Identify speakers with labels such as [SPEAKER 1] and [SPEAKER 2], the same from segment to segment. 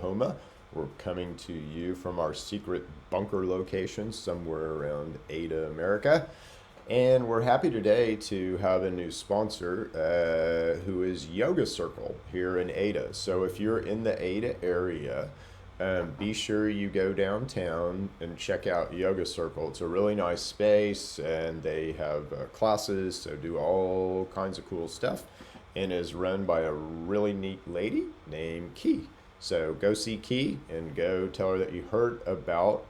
[SPEAKER 1] Oklahoma. We're coming to you from our secret bunker location somewhere around Ada, America. And we're happy today to have a new sponsor who is Yoga Circle here in Ada. So if you're in the Ada area, be sure you go downtown and check out Yoga Circle. It's a really nice space and they have classes, so do all kinds of cool stuff, and is run by a really neat lady named Key. So go see Key and go tell her that you heard about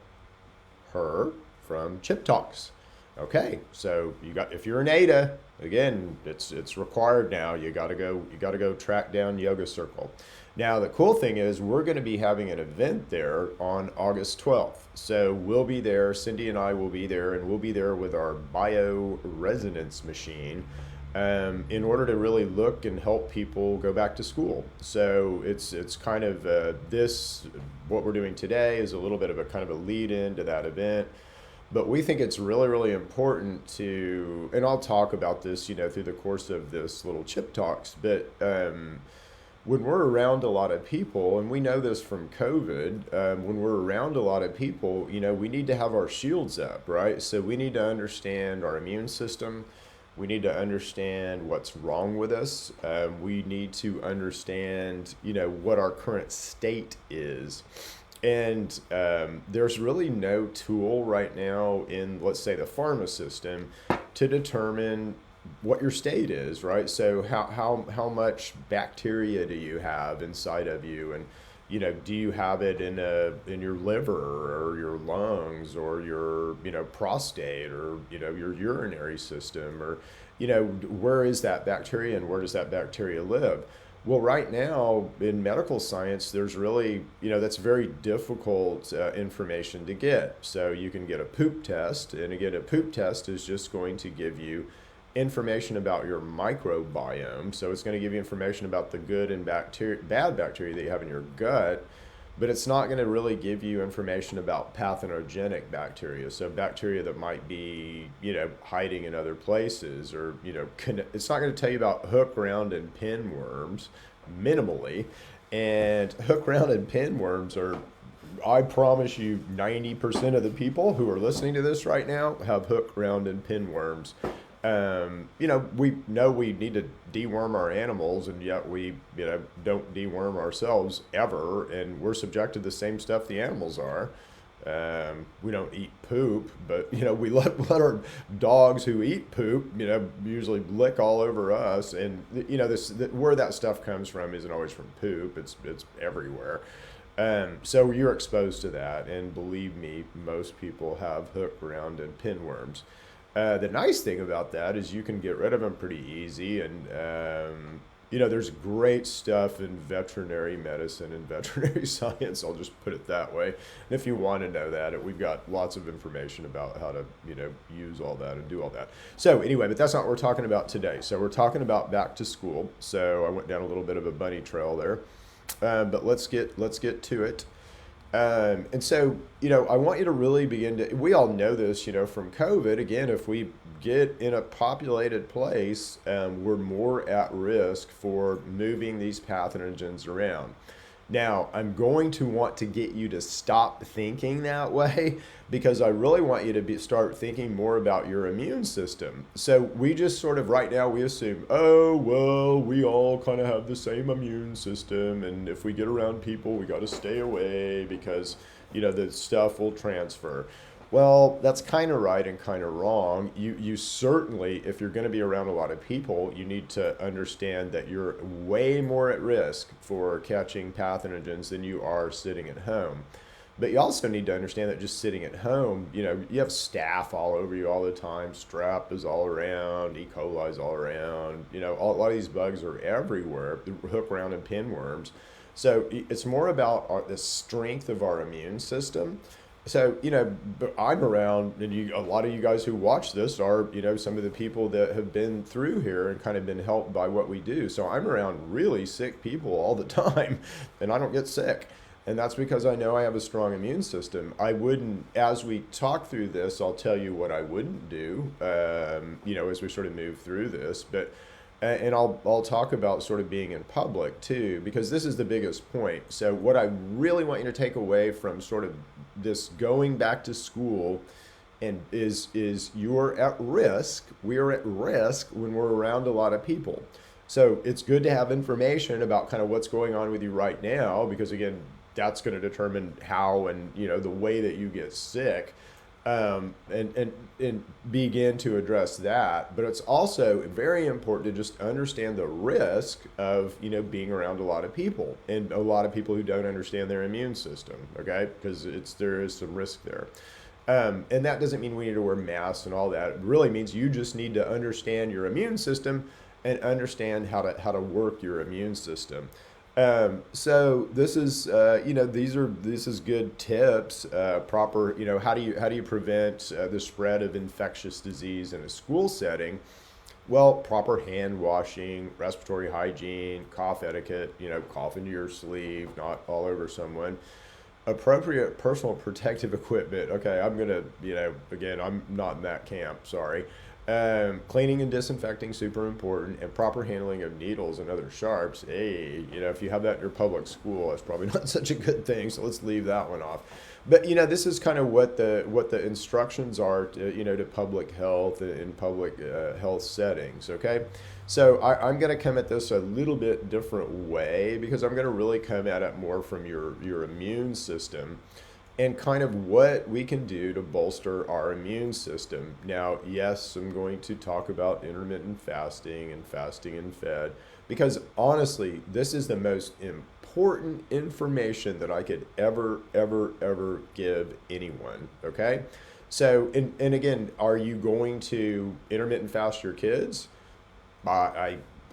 [SPEAKER 1] her from Chip Talks. Okay, so if you're in Ada, again, it's required now. You gotta go track down Yoga Circle. Now the cool thing is we're going to be having an event there on August 12th. So we'll be there. Cindy and I will be there, and we'll be there with our Bioresonance machine. In order to really look and help people go back to school. So it's kind of what we're doing today is a little bit of a kind of a lead in to that event. But we think it's really, really important to, and I'll talk about this, through the course of this little Chip Talks, but when we're around a lot of people, and we know this from COVID, when we're around a lot of people, we need to have our shields up, right? So we need to understand our immune system. We need to understand what's wrong with us. We need to understand, what our current state is. And there's really no tool right now in, let's say, the pharma system to determine what your state is, right? So how much bacteria do you have inside of you, and do you have it in your liver or your lungs or your prostate or your urinary system, or where is that bacteria and where does that bacteria live? Well, right now in medical science, there's really, that's very difficult information to get. So you can get a poop test, and again, a poop test is just going to give you information about your microbiome. So it's going to give you information about the good and bad bacteria that you have in your gut, but it's not going to really give you information about pathogenic bacteria. So bacteria that might be, hiding in other places, or, it's not going to tell you about hook, round, and pinworms minimally. And hook, round, and pinworms are, I promise you, 90% of the people who are listening to this right now have hook, round, and pinworms. We know we need to deworm our animals, and yet we, don't deworm ourselves ever, and we're subject to the same stuff the animals are. We don't eat poop, but we let our dogs who eat poop, usually lick all over us, and where that stuff comes from isn't always from poop. It's everywhere. So you're exposed to that, and believe me, most people have hook, round, and pinworms. The nice thing about that is you can get rid of them pretty easy, and there's great stuff in veterinary medicine and veterinary science. I'll just put it that way. And if you want to know that, we've got lots of information about how to use all that and do all that. So anyway, but that's not what we're talking about today. So we're talking about back to school. So I went down a little bit of a bunny trail there, but let's get to it. And so, I want you to really we all know this, from COVID. Again, if we get in a populated place, we're more at risk for moving these pathogens around. Now, I'm going to want to get you to stop thinking that way, because I really want you to start thinking more about your immune system. So we just sort of right now, we assume, oh, well, we all kind of have the same immune system, and if we get around people, we got to stay away because, the stuff will transfer. Well, that's kind of right and kind of wrong. You certainly, if you're going to be around a lot of people, you need to understand that you're way more at risk for catching pathogens than you are sitting at home. But you also need to understand that just sitting at home, you have staph all over you all the time. Strep is all around. E. coli is all around. A lot of these bugs are everywhere, hook, round, and pinworms. So it's more about the strength of our immune system. So, I'm around, and a lot of you guys who watch this are, some of the people that have been through here and kind of been helped by what we do. So I'm around really sick people all the time, and I don't get sick. And that's because I know I have a strong immune system. I wouldn't, as we talk through this, I'll tell you what I wouldn't do, as we sort of move through this. But And I'll talk about sort of being in public too, because this is the biggest point. So what I really want you to take away from sort of this going back to school and is you're at risk. We are at risk when we're around a lot of people. So it's good to have information about kind of what's going on with you right now, because again, that's going to determine how and the way that you get sick, and begin to address that. But it's also very important to just understand the risk of being around a lot of people and a lot of people who don't understand their immune system. Okay, because there is some risk there. And that doesn't mean we need to wear masks and all that. It really means you just need to understand your immune system and understand how to work your immune system. So this is this is good tips. Proper how do you prevent the spread of infectious disease in a school setting? Well, proper hand washing, respiratory hygiene, cough etiquette. Cough into your sleeve, not all over someone. Appropriate personal protective equipment. Okay, I'm gonna, again, I'm not in that camp. Sorry. Cleaning and disinfecting, super important, and proper handling of needles and other sharps. Hey, if you have that in your public school, that's probably not such a good thing. So let's leave that one off. But this is kind of what the instructions are to public health in public health settings. Okay, so I'm going to come at this a little bit different way, because I'm going to really come at it more from your immune system and kind of what we can do to bolster our immune system. Now, yes, I'm going to talk about intermittent fasting and fasting and fed, because honestly, this is the most important information that I could ever give anyone. Okay, so and again, are you going to intermittent fast your kids?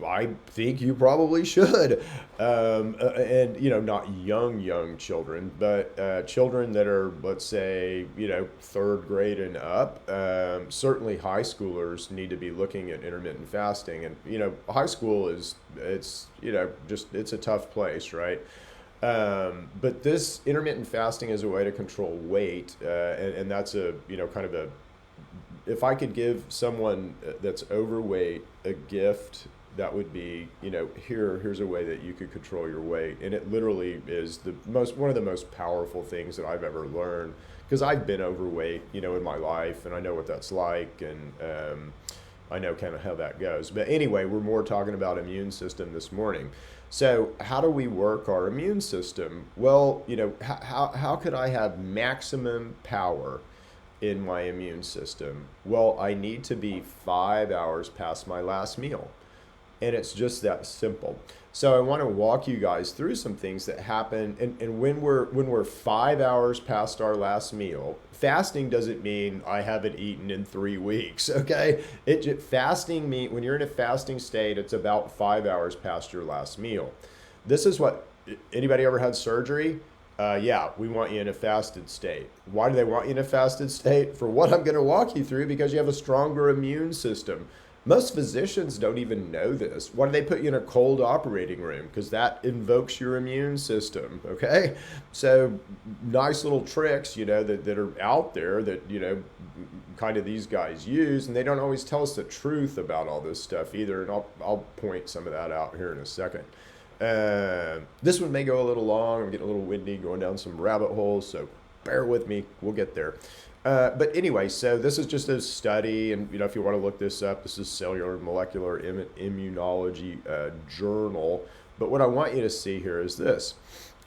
[SPEAKER 1] I think you probably should, and not young children, but children that are, let's say, third grade and up. Certainly, high schoolers need to be looking at intermittent fasting, and high school it's a tough place, right? But this intermittent fasting is a way to control weight, and that's a kind of a, if I could give someone that's overweight a gift, that would be, here's a way that you could control your weight. And it literally is one of the most powerful things that I've ever learned, because I've been overweight, in my life, and I know what that's like, and I know kind of how that goes. But anyway, we're more talking about immune system this morning. So how do we work our immune system? Well, how could I have maximum power in my immune system? Well, I need to be 5 hours past my last meal. And it's just that simple. So I want to walk you guys through some things that happen. And when we're 5 hours past our last meal, fasting doesn't mean I haven't eaten in 3 weeks. Okay, fasting mean when you're in a fasting state, it's about 5 hours past your last meal. This is what, anybody ever had surgery? Yeah, we want you in a fasted state. Why do they want you in a fasted state? For what I'm going to walk you through, because you have a stronger immune system. Most physicians don't even know this. Why do they put you in a cold operating room? Because that invokes your immune system, okay? So nice little tricks, that are out there that, kind of these guys use, and they don't always tell us the truth about all this stuff either, and I'll point some of that out here in a second. This one may go a little long. I'm getting a little windy, going down some rabbit holes, so bear with me. We'll get there. But anyway, so this is just a study, and if you want to look this up, this is Cellular Molecular Immunology Journal. But what I want you to see here is this.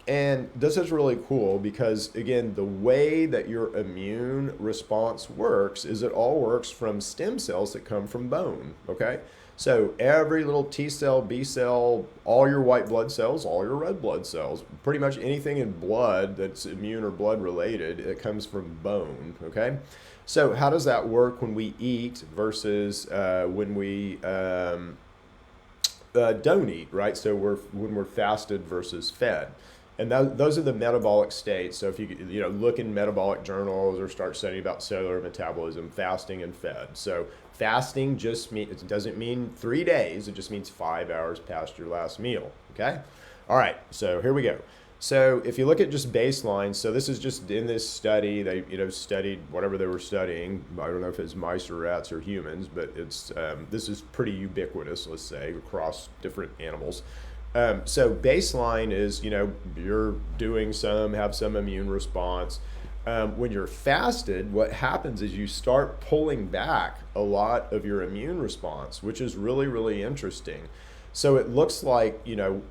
[SPEAKER 1] And this is really cool because, again, the way that your immune response works is it all works from stem cells that come from bone, okay? So every little T cell, B cell, all your white blood cells, all your red blood cells, pretty much anything in blood that's immune or blood related, it comes from bone, okay? So how does that work when we eat versus when we don't eat, right? So when we're fasted versus fed. And those are the metabolic states. So if you look in metabolic journals or start studying about cellular metabolism, fasting and fed. So fasting it doesn't mean 3 days. It just means 5 hours past your last meal. Okay. All right. So here we go. So if you look at just baseline, so this is just in this study, they studied whatever they were studying. I don't know if it's mice or rats or humans, but it's this is pretty ubiquitous, let's say, across different animals. So baseline is, you're doing have some immune response. When you're fasted, what happens is you start pulling back a lot of your immune response, which is really, really interesting. So it looks like,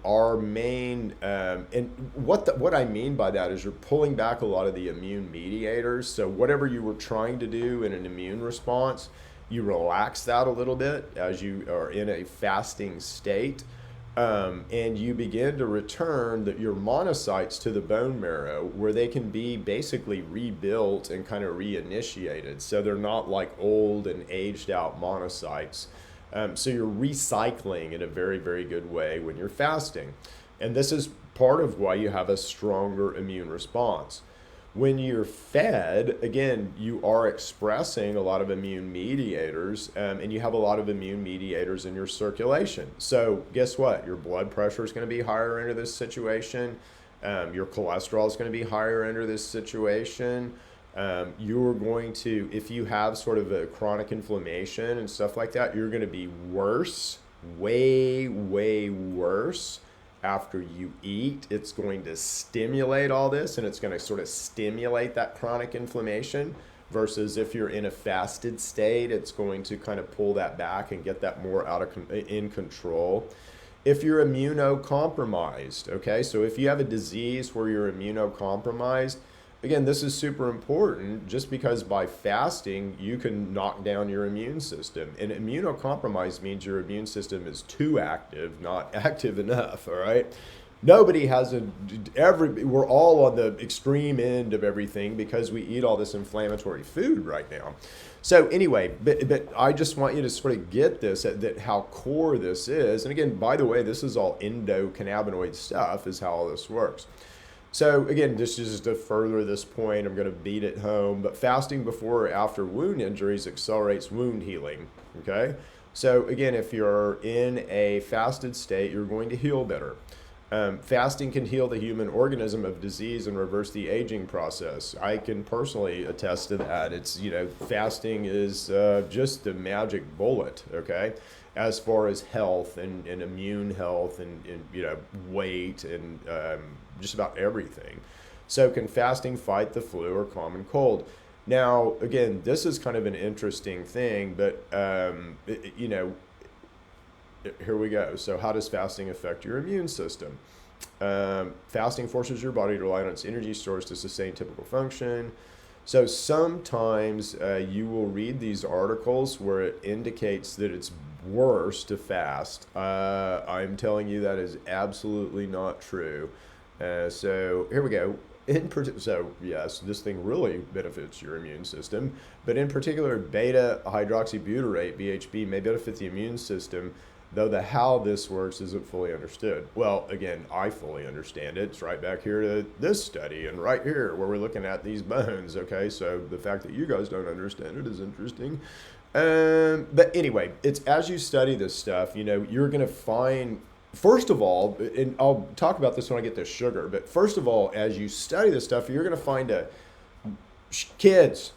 [SPEAKER 1] our main, and what I mean by that is you're pulling back a lot of the immune mediators. So whatever you were trying to do in an immune response, you relax that a little bit as you are in a fasting state. And you begin to return your monocytes to the bone marrow where they can be basically rebuilt and kind of reinitiated. So they're not like old and aged out monocytes. So you're recycling in a very, very good way when you're fasting. And this is part of why you have a stronger immune response. When you're fed, again, you are expressing a lot of immune mediators, and you have a lot of immune mediators in your circulation. So guess what? Your blood pressure is going to be higher under this situation. Your cholesterol is going to be higher under this situation. You're going to, if you have sort of a chronic inflammation and stuff like that, you're going to be worse, way, way worse after you eat. It's going to stimulate all this, and it's going to sort of stimulate that chronic inflammation, versus if you're in a fasted state, it's going to kind of pull that back and get that more in control. If you're immunocompromised, okay, so if you have a disease where you're immunocompromised, again, this is super important, just because by fasting, you can knock down your immune system. And immunocompromised means your immune system is too active, not active enough, all right? Nobody has we're all on the extreme end of everything because we eat all this inflammatory food right now. So anyway, but I just want you to sort of get this, that how core this is. And again, by the way, this is all endocannabinoid stuff is how all this works. So again, this is to further this point, I'm going to beat it home, but fasting before or after wound injuries accelerates wound healing, okay? So again, if you're in a fasted state, you're going to heal better. Fasting can heal the human organism of disease and reverse the aging process. I can personally attest to that. It's, fasting is just the magic bullet, okay? As far as health and immune health and weight and just about everything. So can fasting fight the flu or common cold? Now, again, this is kind of an interesting thing, but, here we go. So how does fasting affect your immune system? Fasting forces your body to rely on its energy stores to sustain typical function. So sometimes you will read these articles where it indicates that it's worse to fast. I'm telling you that is absolutely not true. So here we go. So yes, this thing really benefits your immune system, but in particular, beta hydroxybutyrate, BHB, may benefit the immune system, though the how this works isn't fully understood. Well, again, I fully understand it. It's right back here to this study and right here where we're looking at these bones, okay? So the fact that you guys don't understand it is interesting. But anyway, it's as you study this stuff, you're going to find, first of all, and I'll talk about this when I get to sugar, but first of all, as you study this stuff, you're going to find kids,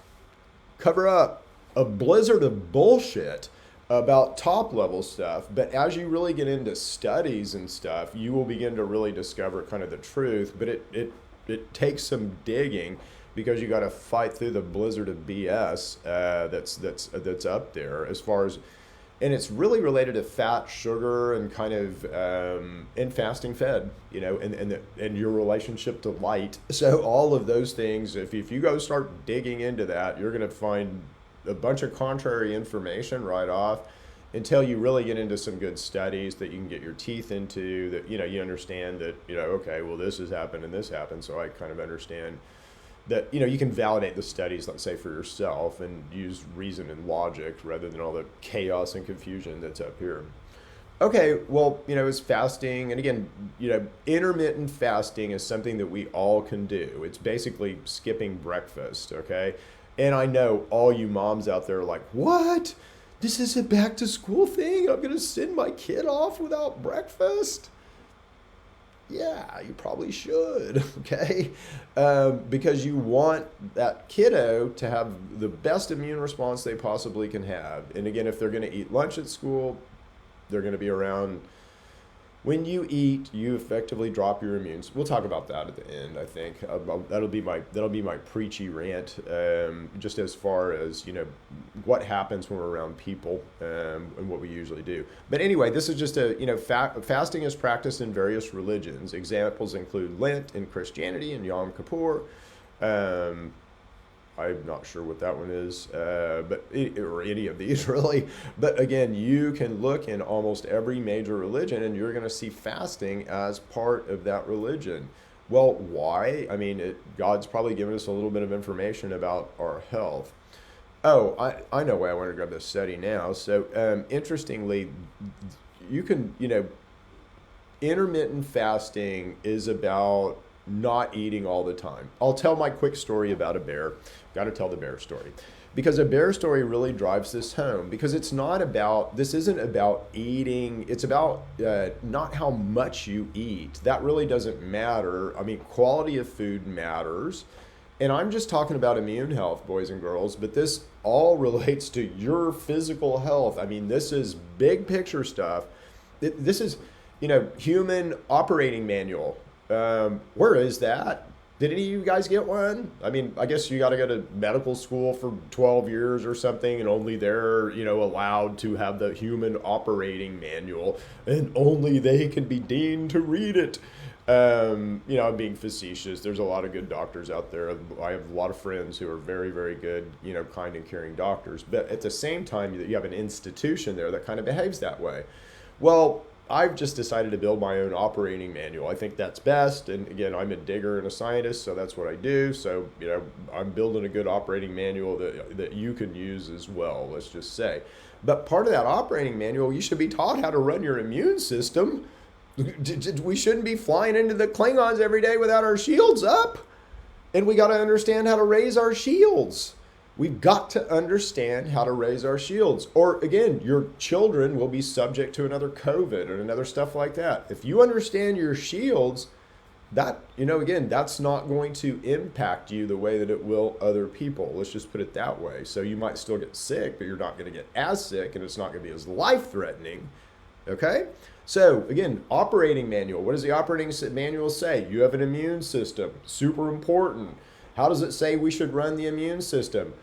[SPEAKER 1] cover up, a blizzard of bullshit about top level stuff. But as you really get into studies and stuff, you will begin to really discover kind of the truth. But it takes some digging, because you got to fight through the blizzard of BS that's up there as far as, and it's really related to fat, sugar, and kind of and fasting fed, and your relationship to light. So all of those things, if you go start digging into that, you're going to find a bunch of contrary information right off, until you really get into some good studies that you can get your teeth into, that you understand that okay, well, this has happened and this happened, so I kind of understand that you can validate the studies, let's say, for yourself, and use reason and logic rather than all the chaos and confusion that's up here. Okay, well, it's fasting, and again, intermittent fasting is something that we all can do. It's basically skipping breakfast, okay? And I know all you moms out there are like, what? This is a back to school thing? I'm going to send my kid off without breakfast? Yeah, you probably should, okay? Because you want that kiddo to have the best immune response they possibly can have. And again, if they're going to eat lunch at school, they're going to be around. When you eat, you effectively drop your immune. We'll talk about that at the end. I think that'll be my preachy rant. Just as far as what happens when we're around people and what we usually do. But anyway, this is just fasting is practiced in various religions. Examples include Lent in Christianity and Yom Kippur. Um, I'm not sure what that one is, or any of these really. But again, you can look in almost every major religion and you're going to see fasting as part of that religion. Well, why? I mean, God's probably given us a little bit of information about our health. Oh, I know why I want to grab this study now. So, interestingly, you can, intermittent fasting is about not eating all the time. I'll tell my quick story about a bear. Got to tell the bear story. Because a bear story really drives this home. Because this isn't about eating, it's about not how much you eat. That really doesn't matter. I mean, quality of food matters. And I'm just talking about immune health, boys and girls, but this all relates to your physical health. I mean, this is big picture stuff. This is, human operating manual. Where is that? Did any of you guys get one? I mean, I guess you got to go to medical school for 12 years or something, and only they're, allowed to have the human operating manual, and only they can be deemed to read it. I'm being facetious. There's a lot of good doctors out there. I have a lot of friends who are very, very good, kind and caring doctors. But at the same time, you have an institution there that kind of behaves that way. Well, I've just decided to build my own operating manual. I think that's best. And again, I'm a digger and a scientist, so that's what I do. So, I'm building a good operating manual that you can use as well, let's just say. But part of that operating manual, you should be taught how to run your immune system. We shouldn't be flying into the Klingons every day without our shields up. And we got to understand how to raise our shields. We've got to understand how to raise our shields. Or again, your children will be subject to another COVID or another stuff like that. If you understand your shields, that's not going to impact you the way that it will other people. Let's just put it that way. So you might still get sick, but you're not going to get as sick and it's not going to be as life-threatening. Okay? So again, operating manual. What does the operating manual say? You have an immune system. Super important. How does it say we should run the immune system?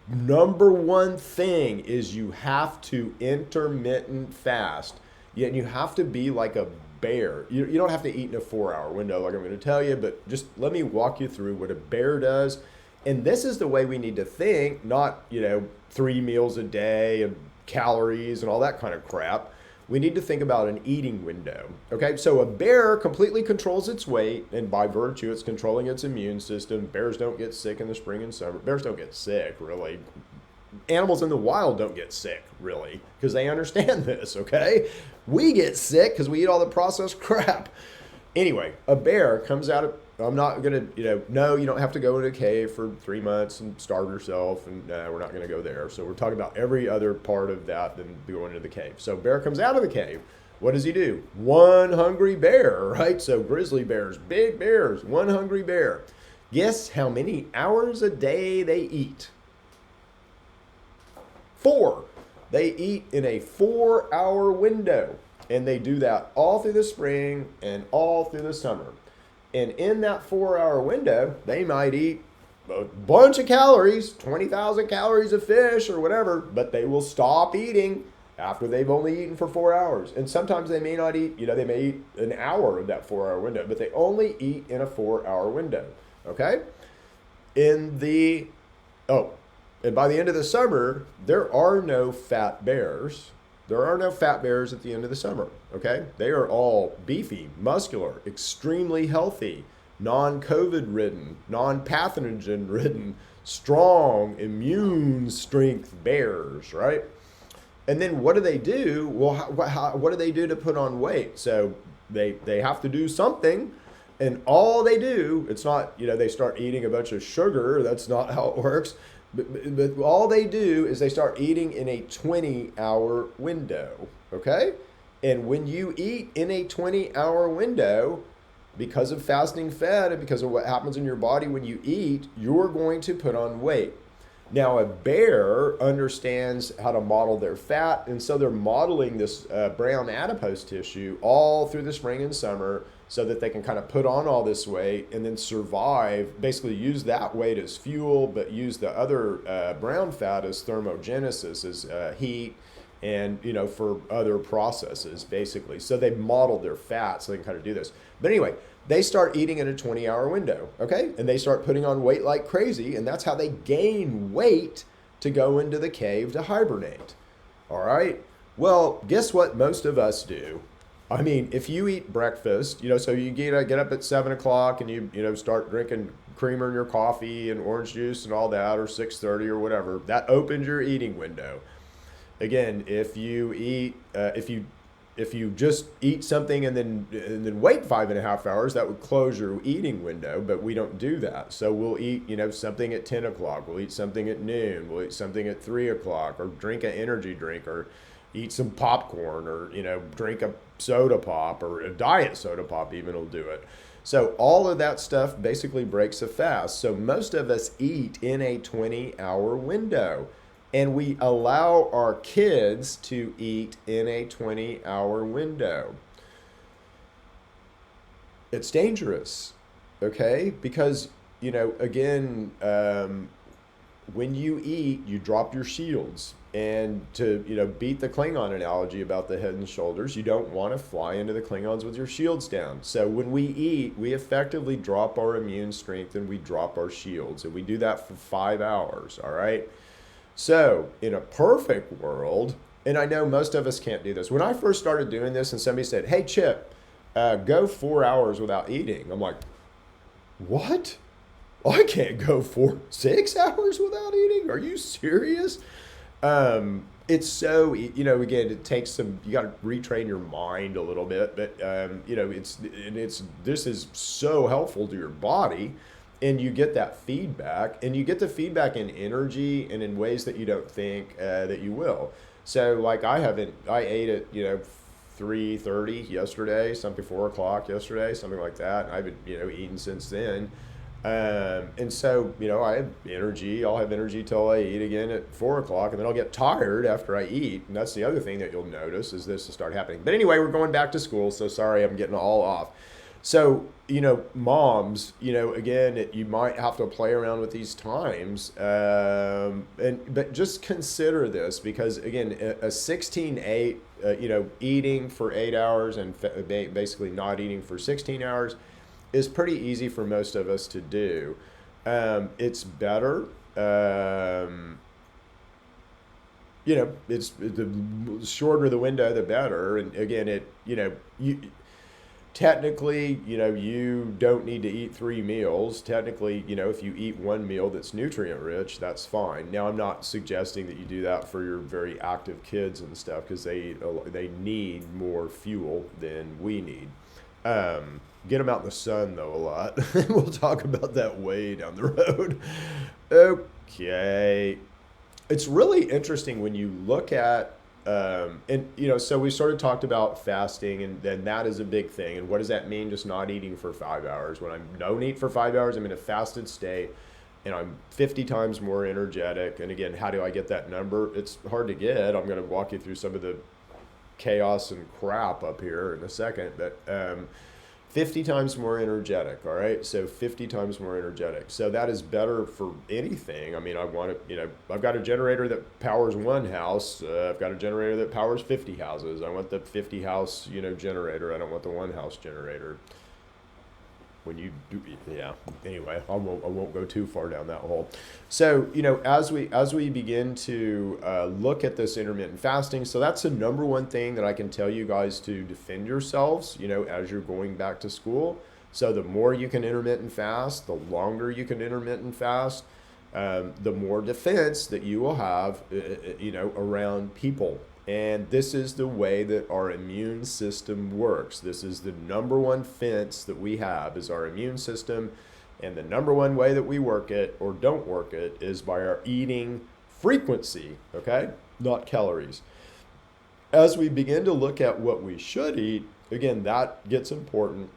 [SPEAKER 1] Number one thing is you have to intermittent fast. Yet you have to be like a bear. You don't have to eat in a 4-hour window like I'm going to tell you, but just let me walk you through what a bear does. And this is the way we need to think, not, 3 meals a day and calories and all that kind of crap. We need to think about an eating window. Okay, so a bear completely controls its weight, and by virtue, it's controlling its immune system. Bears don't get sick in the spring and summer. Bears don't get sick, really. Animals in the wild don't get sick, really, because they understand this, okay? We get sick because we eat all the processed crap. Anyway, a bear comes out of, I'm not going to, no, you don't have to go into a cave for 3 months and starve yourself, and we're not going to go there. So we're talking about every other part of that than going into the cave. So bear comes out of the cave. What does he do? One hungry bear, right? So grizzly bears, big bears, one hungry bear. Guess how many hours a day they eat? 4. They eat in a 4-hour window. And they do that all through the spring and all through the summer. And in that 4-hour window, they might eat a bunch of calories, 20,000 calories of fish or whatever, but they will stop eating after they've only eaten for 4 hours. And sometimes they may not eat, they may eat an hour of that 4-hour window, but they only eat in a 4-hour window. Okay? And by the end of the summer, there are no fat bears. There are no fat bears at the end of the summer, okay? They are all beefy, muscular, extremely healthy, non-COVID ridden, non-pathogen ridden, strong, immune strength bears, right? And then what do they do? Well, what do they do to put on weight? So they have to do something, and all they do, it's not, they start eating a bunch of sugar. That's not how it works. But all they do is they start eating in a 20-hour window, okay? And when you eat in a 20-hour window, because of fasting fed and because of what happens in your body when you eat, you're going to put on weight. Now, a bear understands how to model their fat, and so they're modeling this brown adipose tissue all through the spring and summer so that they can kind of put on all this weight and then survive, basically use that weight as fuel, but use the other brown fat as thermogenesis, as heat, and for other processes, basically. So they modeled their fat so they can kind of do this. But anyway, they start eating in a 20-hour window, okay? And they start putting on weight like crazy, and that's how they gain weight to go into the cave to hibernate. All right? Well, guess what most of us do? I mean, if you eat breakfast, so you get up at 7 o'clock and you start drinking creamer in your coffee and orange juice and all that, or 6:30 or whatever, that opens your eating window. Again, if you just eat something and then wait 5.5 hours, that would close your eating window, but we don't do that. So we'll eat, something at 10 o'clock, we'll eat something at noon, we'll eat something at 3 o'clock, or drink an energy drink, or eat some popcorn, or, drink a soda pop, or a diet soda pop even will do it. So all of that stuff basically breaks a fast. So most of us eat in a 20-hour window. And we allow our kids to eat in a 20-hour window. It's dangerous, okay? Because, again, when you eat, you drop your shields. And to, beat the Klingon analogy about the head and shoulders, you don't want to fly into the Klingons with your shields down. So when we eat, we effectively drop our immune strength and we drop our shields. And we do that for 5 hours, all right? So in a perfect world, and I know most of us can't do this. When I first started doing this and somebody said, hey, Chip, go 4 hours without eating. I'm like, what? I can't go 6 hours without eating? Are you serious? It's so, again, it takes some, you got to retrain your mind a little bit, but, this is so helpful to your body. And you get that feedback, and you get the feedback in energy and in ways that you don't think that you will. So like I ate at 3:30 yesterday, something 4 o'clock yesterday, something like that. And I've been eating since then, and so I have energy. I'll have energy till I eat again at 4 o'clock, and then I'll get tired after I eat. And that's the other thing that you'll notice is this will start happening. But anyway, we're going back to school, so sorry I'm getting all off. So, moms, again, you might have to play around with these times, but just consider this because, again, a 16-8, eating for 8 hours and basically not eating for 16 hours is pretty easy for most of us to do. It's better. It's the shorter the window, the better. And again, technically, you don't need to eat 3 meals. Technically, if you eat 1 meal that's nutrient rich, that's fine. Now, I'm not suggesting that you do that for your very active kids and stuff because they need more fuel than we need. Get them out in the sun, though, a lot. We'll talk about that way down the road. Okay. It's really interesting when you look at so we sort of talked about fasting, and then that is a big thing. And what does that mean? Just not eating for 5 hours. When I don't eat for 5 hours, I'm in a fasted state, and I'm 50 times more energetic. And again, how do I get that number? It's hard to get. I'm going to walk you through some of the chaos and crap up here in a second, but 50 times more energetic, all right? So 50 times more energetic. So that is better for anything. I mean, I've got a generator that powers 1 house. I've got a generator that powers 50 houses. I want the 50 house, generator. I don't want the 1 house generator. When you do, yeah. Anyway, I won't go too far down that hole. So, as we begin to look at this intermittent fasting, so that's the number one thing that I can tell you guys to defend yourselves, as you're going back to school. So the more you can intermittent fast, the longer you can intermittent fast, the more defense that you will have, around people. And this is the way that our immune system works. This is the number one fence that we have is our immune system. And the number one way that we work it or don't work it is by our eating frequency, okay? Not calories. As we begin to look at what we should eat, again, that gets important.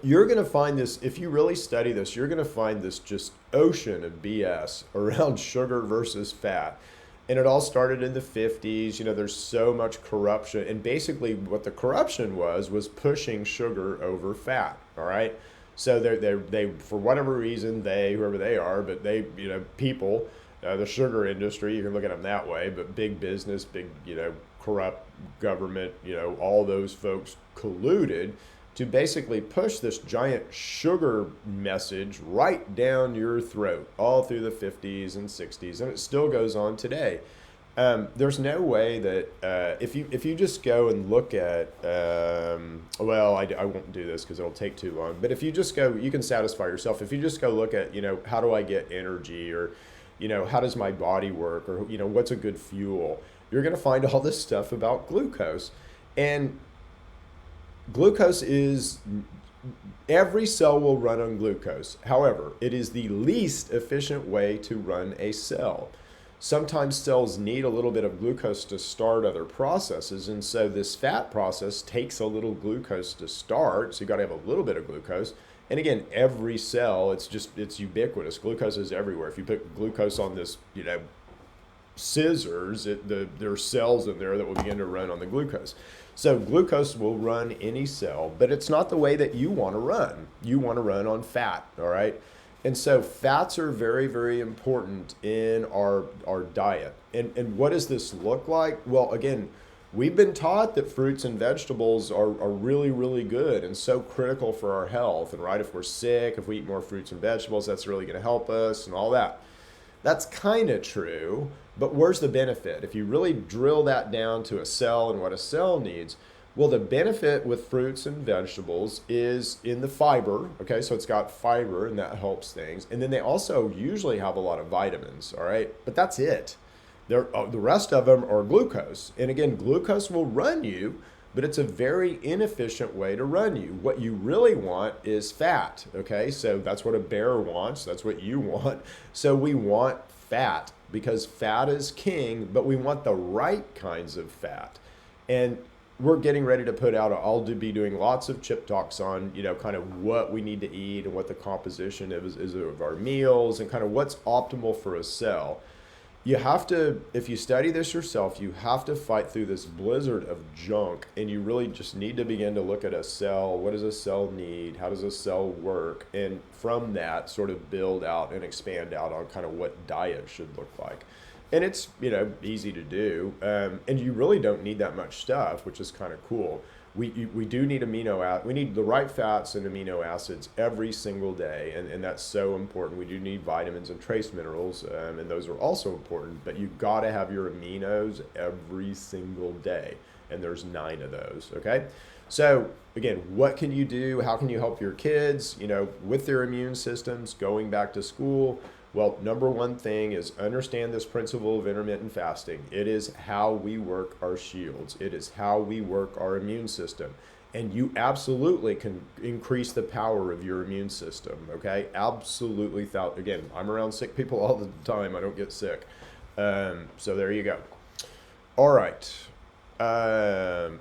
[SPEAKER 1] you're going to find this, if you really study this, you're going to find this just ocean of BS around sugar versus fat. And it all started in the 50s. You know, there's so much corruption. And basically, what the corruption was pushing sugar over fat. All right. So they for whatever reason, whoever they are, but they, people, the sugar industry, you can look at them that way, but big business, big, corrupt government, all those folks colluded to basically push this giant sugar message right down your throat all through the 50s and 60s, and it still goes on today. There's no way that if you just go and look at well, I won't do this because it'll take too long, but if you just go, you can satisfy yourself. If you just go look at, how do I get energy, or how does my body work, or what's a good fuel, you're going to find all this stuff about glucose. And glucose is, every cell will run on glucose. However, it is the least efficient way to run a cell. Sometimes cells need a little bit of glucose to start other processes, and so this fat process takes a little glucose to start, so you got to have a little bit of glucose. And again, every cell, it's ubiquitous. Glucose is everywhere. If you put glucose on this, scissors, there are cells in there that will begin to run on the glucose. So glucose will run any cell, but it's not the way that you want to run. You want to run on fat, all right? And so fats are very, very important in our diet. And what does this look like? Well, again, we've been taught that fruits and vegetables are really, really good and so critical for our health. And right, if we're sick, if we eat more fruits and vegetables, that's really going to help us and all that. That's kind of true, but where's the benefit? If you really drill that down to a cell and what a cell needs, well, the benefit with fruits and vegetables is in the fiber, okay? So it's got fiber, and that helps things. And then they also usually have a lot of vitamins, all right? But that's it. The rest of them are glucose. And again, glucose will run you, but it's a very inefficient way to run you. What you really want is fat, okay? So that's what a bear wants. That's what you want. So we want fat because fat is king, but we want the right kinds of fat. And we're getting ready to put out, I'll be doing lots of chip talks on, kind of what we need to eat and what the composition is of our meals and kind of what's optimal for a cell. You have to, if you study this yourself, you have to fight through this blizzard of junk, and you really just need to begin to look at a cell. What does a cell need? How does a cell work? And from that, sort of build out and expand out on kind of what diet should look like. And it's, easy to do. And you really don't need that much stuff, which is kind of cool. We do need we need the right fats and amino acids every single day, and that's so important. We do need vitamins and trace minerals, and those are also important, but you got to have your aminos every single day, and there's 9 of those, okay? So again, what can you do? How can you help your kids, with their immune systems going back to school? Well, number one thing is understand this principle of intermittent fasting. It is how we work our shields. It is how we work our immune system. And you absolutely can increase the power of your immune system, okay? Absolutely. Again, I'm around sick people all the time. I don't get sick. So there you go. All right. And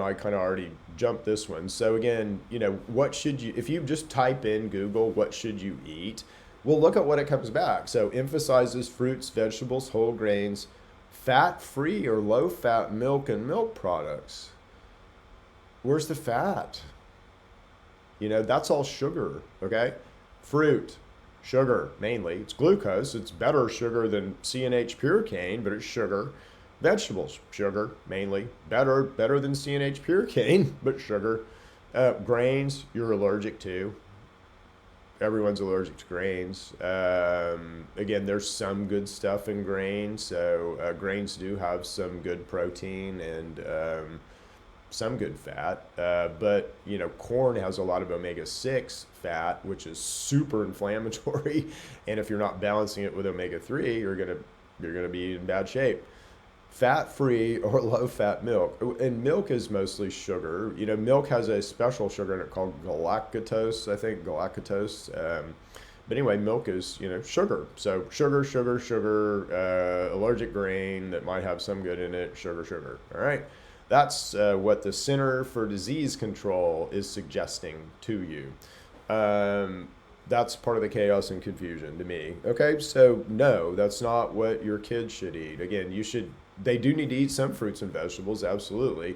[SPEAKER 1] I kind of already jumped this one. So again, what should you, if you just type in Google, what should you eat? Well, look at what it comes back. So emphasizes fruits, vegetables, whole grains, fat-free or low-fat milk and milk products. Where's the fat? That's all sugar, okay? Fruit, sugar, mainly. It's glucose. It's better sugar than CNH pure cane, but it's sugar. Vegetables, sugar, mainly. Better than CNH pure cane, but sugar. Grains, you're allergic to. Everyone's allergic to grains. Again, there's some good stuff in grains. So grains do have some good protein and some good fat. But, corn has a lot of omega-6 fat, which is super inflammatory. And if you're not balancing it with omega-3, you're gonna be in bad shape. Fat-free or low-fat milk. And milk is mostly sugar. Milk has a special sugar in it called galactose, I think, galactose. But anyway, milk is, sugar. So sugar, allergic grain that might have some good in it, sugar. All right? That's what the Center for Disease Control is suggesting to you. That's part of the chaos and confusion to me. Okay, so no, that's not what your kids should eat. Again, they do need to eat some fruits and vegetables, absolutely.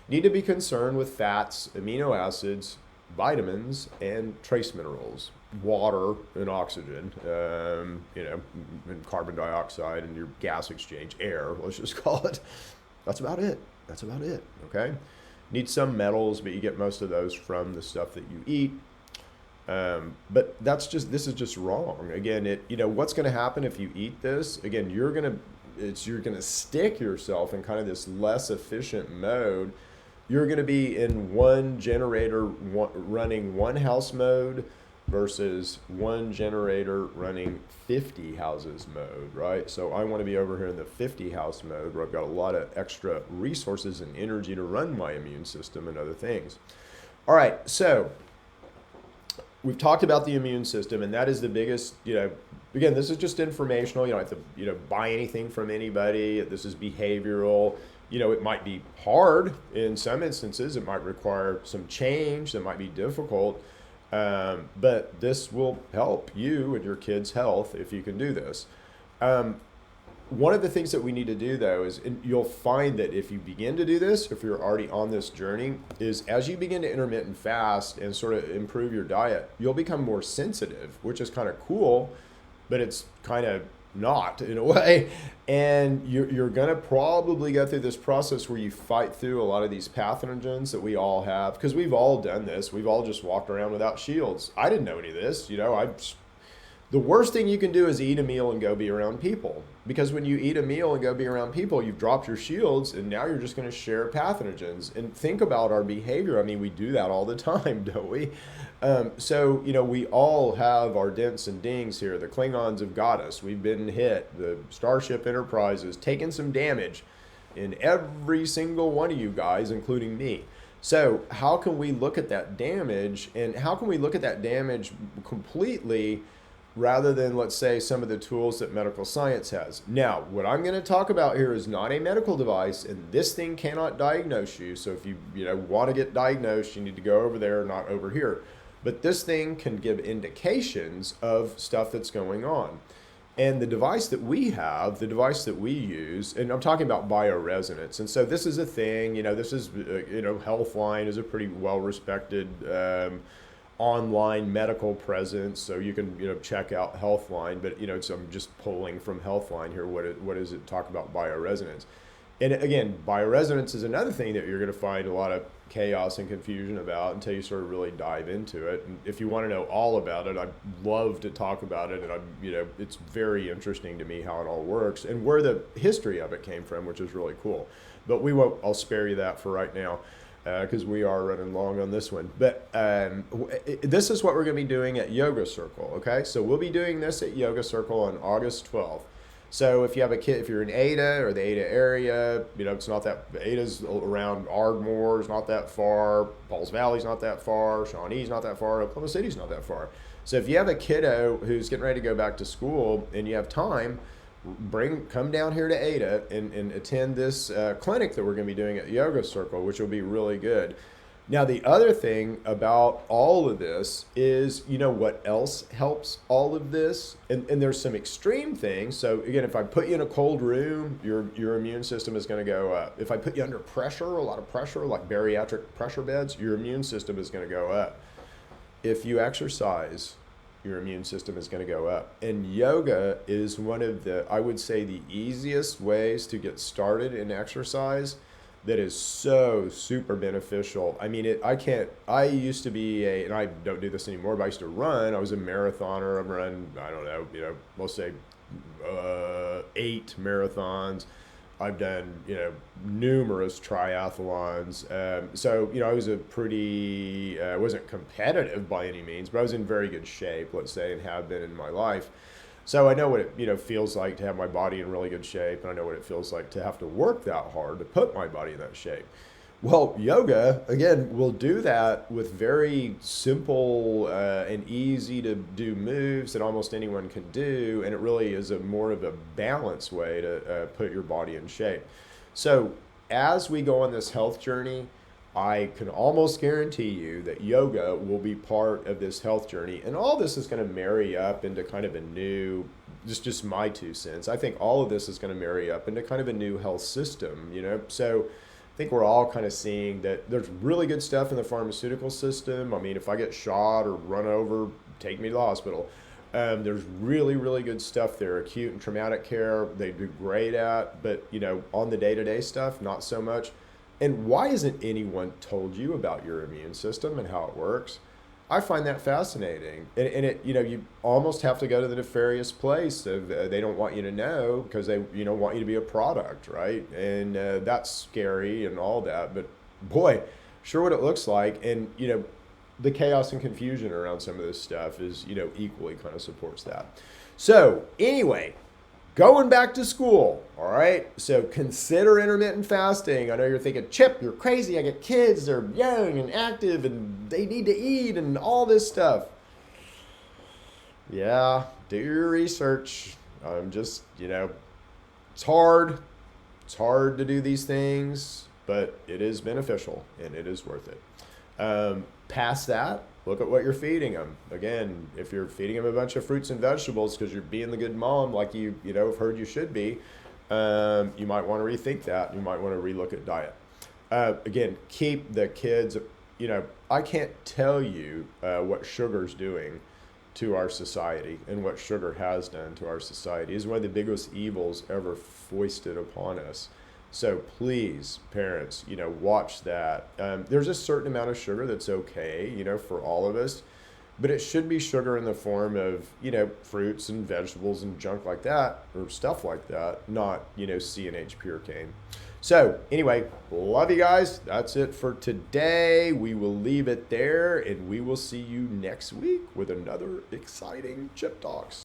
[SPEAKER 1] Need to be concerned with fats, amino acids, vitamins, and trace minerals, water and oxygen, and carbon dioxide and your gas exchange, air, let's just call it. That's about it. That's about it, okay? Need some metals, but you get most of those from the stuff that you eat. But this is just wrong. Again, what's going to happen if you eat this? Again, you're going to stick yourself in kind of this less efficient mode. You're going to be in one generator running one house mode versus one generator running 50 houses mode, right? So I want to be over here in the 50 house mode where I've got a lot of extra resources and energy to run my immune system and other things. All right, so we've talked about the immune system, and that is the biggest, again, this is just informational. You don't have to, buy anything from anybody. This is behavioral. It might be hard in some instances. It might require some change. That might be difficult. But this will help you and your kids' health if you can do this. One of the things that we need to do, though, is, and you'll find that if you begin to do this, if you're already on this journey, is as you begin to intermittent fast and sort of improve your diet, you'll become more sensitive, which is kind of cool, but it's kind of not in a way. And you're going to probably go through this process where you fight through a lot of these pathogens that we all have, because we've all done this. We've all just walked around without shields. I didn't know any of this. The worst thing you can do is eat a meal and go be around people. Because when you eat a meal and go be around people, you've dropped your shields, and now you're just going to share pathogens. And think about our behavior. I mean, we do that all the time, don't we? So we all have our dents and dings here. The Klingons have got us. We've been hit. The Starship Enterprise has taken some damage in every single one of you guys, including me. So how can we look at that damage, and how can we look at that damage completely rather than, let's say, some of the tools that medical science has? Now, what I'm going to talk about here is not a medical device, and this thing cannot diagnose you. So if you want to get diagnosed, you need to go over there, not over here. But this thing can give indications of stuff that's going on. And the device that we have, the device that we use, and I'm talking about bioresonance. And so this is a thing, this is, Healthline is a pretty well-respected online medical presence. So you can, check out Healthline, but, so I'm just pulling from Healthline here. What does it talk about bioresonance? And again, bioresonance is another thing that you're going to find a lot of chaos and confusion about until you sort of really dive into it. And if you want to know all about it, I'd love to talk about it. And it's very interesting to me how it all works and where the history of it came from, which is really cool. But I'll spare you that for right now, because we are running long on this one. But this is what we're going to be doing at Yoga Circle. Okay, so we'll be doing this at Yoga Circle on August 12th. So if you have a kid, if you're in Ada or the Ada area, it's not that, Ada's around Ardmore, is not that far, Pauls Valley's not that far, Shawnee's not that far, Oklahoma City's not that far. So if you have a kiddo who's getting ready to go back to school and you have time, come down here to Ada and attend this clinic that we're going to be doing at Yoga Circle, which will be really good. Now, the other thing about all of this is, what else helps all of this? And there's some extreme things. So again, if I put you in a cold room, your immune system is going to go up. If I put you under pressure, a lot of pressure, like bariatric pressure beds, your immune system is going to go up. If you exercise, your immune system is going to go up. And yoga is one of I would say, the easiest ways to get started in exercise that is so super beneficial. I mean, I used to be and I don't do this anymore, but I used to run. I was a marathoner. I've run, I don't know, we'll say 8 marathons. I've done, numerous triathlons. So, I was I wasn't competitive by any means, but I was in very good shape, let's say, and have been in my life. So I know what it feels like to have my body in really good shape, and I know what it feels like to have to work that hard to put my body in that shape. Well, yoga, again, will do that with very simple and easy to do moves that almost anyone can do, and it really is more of a balanced way to put your body in shape. So as we go on this health journey, I can almost guarantee you that yoga will be part of this health journey. And all this is going to marry up into kind of a new, just my 2 cents. I think all of this is going to marry up into kind of a new health system, you know? So I think we're all kind of seeing that there's really good stuff in the pharmaceutical system. I mean, if I get shot or run over, take me to the hospital. There's really, really good stuff there. Acute and traumatic care, they do great at, but you know, on the day-to-day stuff, not so much. And why hasn't anyone told you about your immune system and how it works? I find that fascinating. And it, you know, you almost have to go to the nefarious place of they don't want you to know because they, you know, want you to be a product, right? And that's scary and all that. But boy, sure what it looks like. And, you know, the chaos and confusion around some of this stuff is, you know, equally kind of supports that. So anyway, going back to school, all right? So consider intermittent fasting. I know you're thinking, Chip, you're crazy. I get kids, they're young and active and they need to eat and all this stuff. Yeah, do your research. I'm just, you know, it's hard. It's hard to do these things, but it is beneficial and it is worth it. Past that, look at what you're feeding them. Again, if you're feeding them a bunch of fruits and vegetables because you're being the good mom like you know, have heard you should be, you might want to rethink that. You might want to relook at diet. Again, keep the kids, you know, I can't tell you what sugar's doing to our society and what sugar has done to our society. It's one of the biggest evils ever foisted upon us. So please, parents, you know, watch that. There's a certain amount of sugar that's okay, you know, for all of us, but it should be sugar in the form of, you know, fruits and vegetables and junk like that or stuff like that, not, you know, C&H pure cane. So anyway, love you guys. That's it for today. We will leave it there and we will see you next week with another exciting Chip Talks.